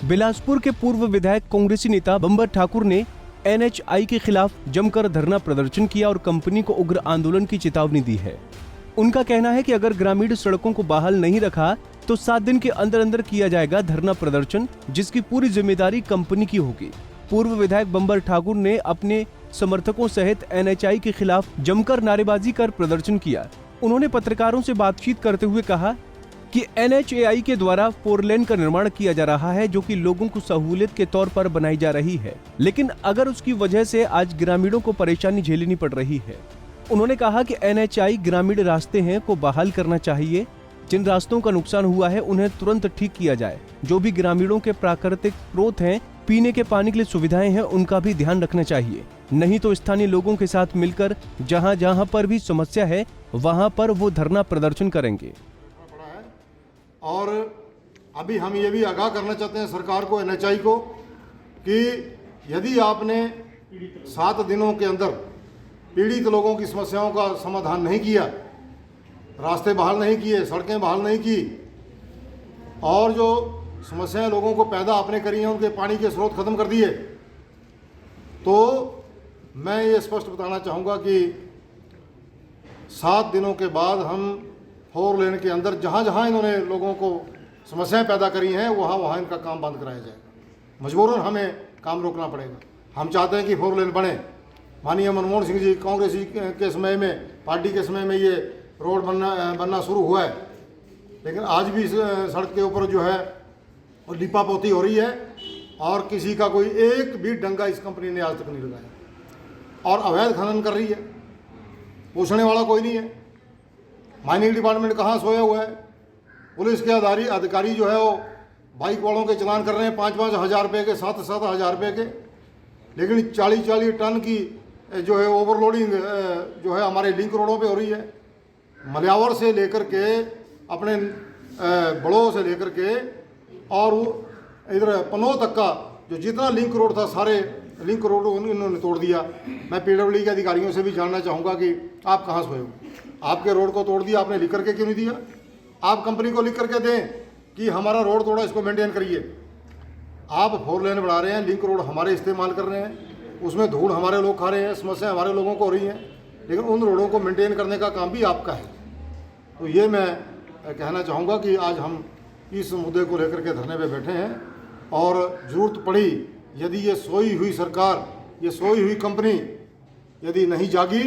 बिलासपुर के पूर्व विधायक कांग्रेसी नेता बंबर ठाकुर ने एनएचआई के खिलाफ जमकर धरना प्रदर्शन किया और कंपनी को उग्र आंदोलन की चेतावनी दी है। उनका कहना है कि अगर ग्रामीण सड़कों को बहाल नहीं रखा तो 7 दिन के अंदर अंदर किया जाएगा धरना प्रदर्शन, जिसकी पूरी जिम्मेदारी कंपनी की होगी। पूर्व विधायक बंबर ठाकुर ने अपने समर्थकों सहित एनएचआई के खिलाफ जमकर नारेबाजी कर प्रदर्शन किया। उन्होंने पत्रकारों से बातचीत करते हुए कहा कि एनएचआई के द्वारा 4 लेन का निर्माण किया जा रहा है, जो कि लोगों को सहूलियत के तौर पर बनाई जा रही है, लेकिन अगर उसकी वजह से आज ग्रामीणों को परेशानी झेलनी पड़ रही है। उन्होंने कहा कि एनएचआई ग्रामीण रास्ते हैं को बहाल करना चाहिए। जिन रास्तों का नुकसान हुआ है उन्हें तुरंत ठीक किया जाए। जो भी ग्रामीणों के प्राकृतिक स्रोत हैं, पीने के पानी के लिए सुविधाएं हैं, उनका भी ध्यान रखना चाहिए। नहीं तो स्थानीय लोगों के साथ मिलकर जहां जहां पर भी समस्या है वहां पर वो धरना प्रदर्शन करेंगे। और अभी हम ये भी आगाह करना चाहते हैं सरकार को, एनएचआई को, कि यदि आपने 7 दिनों के अंदर पीड़ित लोगों की समस्याओं का समाधान नहीं किया, रास्ते बहाल नहीं किए, सड़कें बहाल नहीं की, और जो समस्याएं लोगों को पैदा आपने करी हैं, उनके पानी के स्रोत खत्म कर दिए, तो मैं ये स्पष्ट बताना चाहूँगा कि 7 दिनों के बाद हम 4 लेन के अंदर जहाँ जहाँ इन्होंने लोगों को समस्याएं पैदा करी हैं वहाँ वहाँ इनका काम बंद कराया जाएगा। मजबूरन हमें काम रोकना पड़ेगा। हम चाहते हैं कि 4 लेन बने। माननीय मनमोहन सिंह जी कांग्रेस के समय में, पार्टी के समय में ये रोड बनना शुरू हुआ है, लेकिन आज भी सड़क के ऊपर जो है लिपा पोती हो रही है और किसी का कोई एक भी डंगा इस कंपनी ने आज तक नहीं लगाया और अवैध खनन कर रही है। पूछने वाला कोई नहीं है। माइनिंग डिपार्टमेंट कहाँ सोया हुआ है? पुलिस के अधिकारी जो है वो बाइक वालों के चलान कर रहे हैं 5-5 हज़ार रुपये के, 7-7 हज़ार रुपये के, लेकिन 40-40 टन की जो है ओवरलोडिंग जो है हमारे लिंक रोडों पे हो रही है। मल्यावर से लेकर के अपने बड़ों से लेकर के और इधर पनोह तक का जो जितना लिंक रोड था, सारे लिंक रोड इन्होंने तोड़ दिया। मैं पीडब्ल्यूडी के अधिकारियों से भी जानना चाहूँगा कि आप कहाँ सोए हो? आपके रोड को तोड़ दिया, आपने लिख करके क्यों नहीं दिया? आप कंपनी को लिख करके दें कि हमारा रोड तोड़ा, इसको मेंटेन करिए। आप 4 लेन बढ़ा रहे हैं, लिंक रोड हमारे इस्तेमाल कर रहे हैं, उसमें धूल हमारे लोग खा रहे हैं, समस्या हमारे लोगों को हो रही हैं, लेकिन उन रोडों को मेंटेन करने का काम भी आपका है। तो ये मैं कहना चाहूँगा कि आज हम इस मुद्दे को लेकर के धरने पे बैठे हैं और ज़रूरत पड़ी, यदि ये सोई हुई सरकार, ये सोई हुई कंपनी यदि नहीं जागी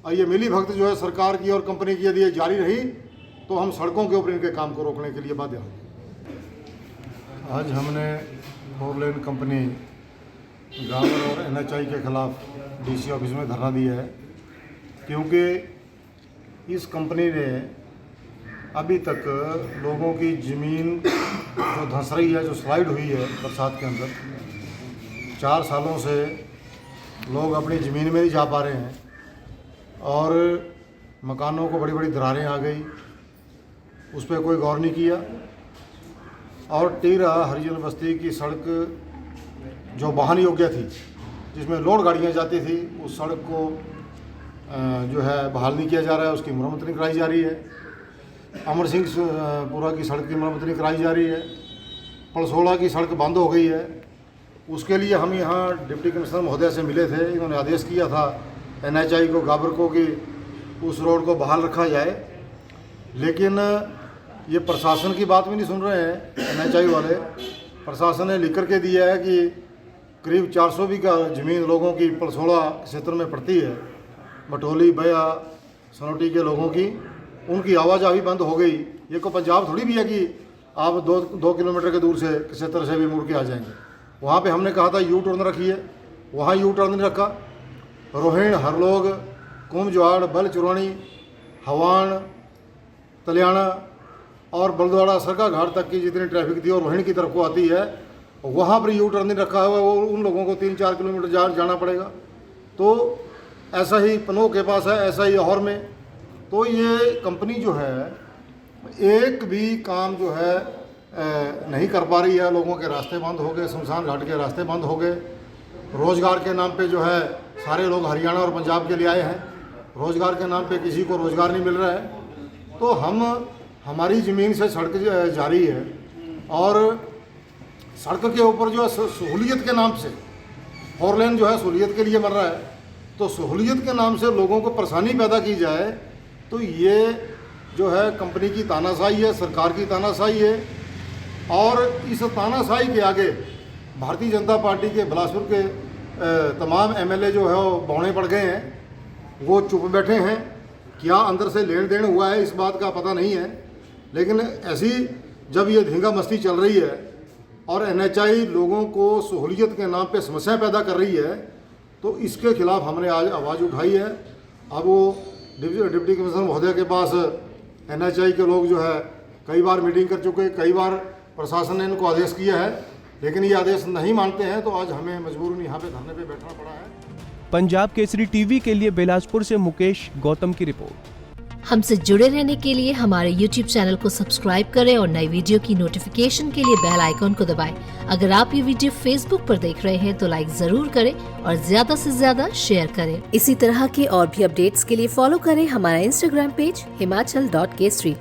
और ये मिली भगत जो है सरकार की और कंपनी की यदि ये जारी रही, तो हम सड़कों के ऊपर इनके काम को रोकने के लिए बाध्य होंगे। आज हमने 4 लेन कंपनी गांवर और एनएचआई के खिलाफ डीसी ऑफिस में धरना दिया है, क्योंकि इस कंपनी ने अभी तक लोगों की ज़मीन जो धंस रही है, जो स्लाइड हुई है बरसात के अंदर, 4 सालों से लोग अपनी ज़मीन में नहीं जा पा रहे हैं और मकानों को बड़ी बड़ी दरारें आ गई, उस पर कोई गौर नहीं किया। और टीरा हरिजन बस्ती की सड़क जो वाहन योग्य थी, जिसमें लोड गाड़ियाँ जाती थी, उस सड़क को जो है बहाल नहीं किया जा रहा है, उसकी मरम्मत नहीं कराई जा रही है। अमर सिंह पुरा की सड़क की मरम्मत नहीं कराई जा रही है। पलसोड़ा की सड़क बंद हो गई है। उसके लिए हम यहाँ डिप्टी कमिश्नर महोदय से मिले थे। इन्होंने आदेश किया था एनएचआई को, गाबर को, कि उस रोड को बहाल रखा जाए, लेकिन ये प्रशासन की बात भी नहीं सुन रहे हैं एनएचआई वाले। प्रशासन ने लिख करके दिया है कि करीब 400 बीघा ज़मीन लोगों की पलसोड़ा क्षेत्र में पड़ती है, मटोली, बया, सनोटी के लोगों की, उनकी आवाजाही बंद हो गई। ये को पंजाब थोड़ी भी है कि आप 2 किलोमीटर के दूर से क्षेत्र से भी मुड़ के आ जाएंगे। वहाँ पे हमने कहा था यू टर्न रखिए, वहाँ यू टर्न नहीं रखा। रोहिण, हरलोग, कुमजवाड़, बलचुरानी, हवान, तलियाना और बलदवाड़ा सरका घाट तक की जितनी ट्रैफिक थी और रोहिण की तरफ को आती है, वहाँ पर यू टर्न नहीं रखा हुआ, वो उन लोगों को 3-4 किलोमीटर जाना पड़ेगा। तो ऐसा ही पनोह के पास है, ऐसा ही लाहौर में। तो ये कंपनी जो है एक भी काम जो है नहीं कर पा रही है। लोगों के रास्ते बंद हो गए, शमशान घाट के रास्ते बंद हो गए। रोज़गार के नाम पे जो है सारे लोग हरियाणा और पंजाब के लिए आए हैं, रोज़गार के नाम पे किसी को रोज़गार नहीं मिल रहा है। तो हमारी ज़मीन से सड़क जारी है और सड़क के ऊपर जो है सहूलियत के नाम से 4 लेन जो है सहूलियत के लिए बन रहा है, तो सहूलियत के नाम से लोगों को परेशानी पैदा की जाए, तो ये जो है कंपनी की तानाशाही है, सरकार की तानाशाही है। और इस तानाशाही के आगे भारतीय जनता पार्टी के बिलासपुर के तमाम एमएलए जो है वो बौने पड़ गए हैं, वो चुप बैठे हैं। क्या अंदर से लेन देन हुआ है इस बात का पता नहीं है, लेकिन ऐसी जब ये धींगा मस्ती चल रही है और एनएचआई लोगों को सहूलियत के नाम पे समस्याएं पैदा कर रही है, तो इसके खिलाफ हमने आज आवाज़ उठाई है। अब वो डिप्टी कमिश्नर महोदय के पास एनएचआई के लोग जो है कई बार मीटिंग कर चुके, कई बार प्रशासन ने इनको आदेश किया है, लेकिन ये आदेश नहीं मानते हैं, तो आज हमें मजबूरन यहाँ पे धरने पे बैठना पड़ा है। पंजाब केसरी टीवी के लिए बिलासपुर से मुकेश गौतम की रिपोर्ट। हमसे जुड़े रहने के लिए हमारे YouTube चैनल को सब्सक्राइब करें और नई वीडियो की नोटिफिकेशन के लिए बेल आइकॉन को दबाएं। अगर आप ये वीडियो Facebook पर देख रहे हैं तो लाइक जरूर करें और ज्यादा से ज्यादा शेयर करें। इसी तरह के और भी अपडेट्स के लिए फॉलो करें हमारा Instagram पेज himachal.kesri।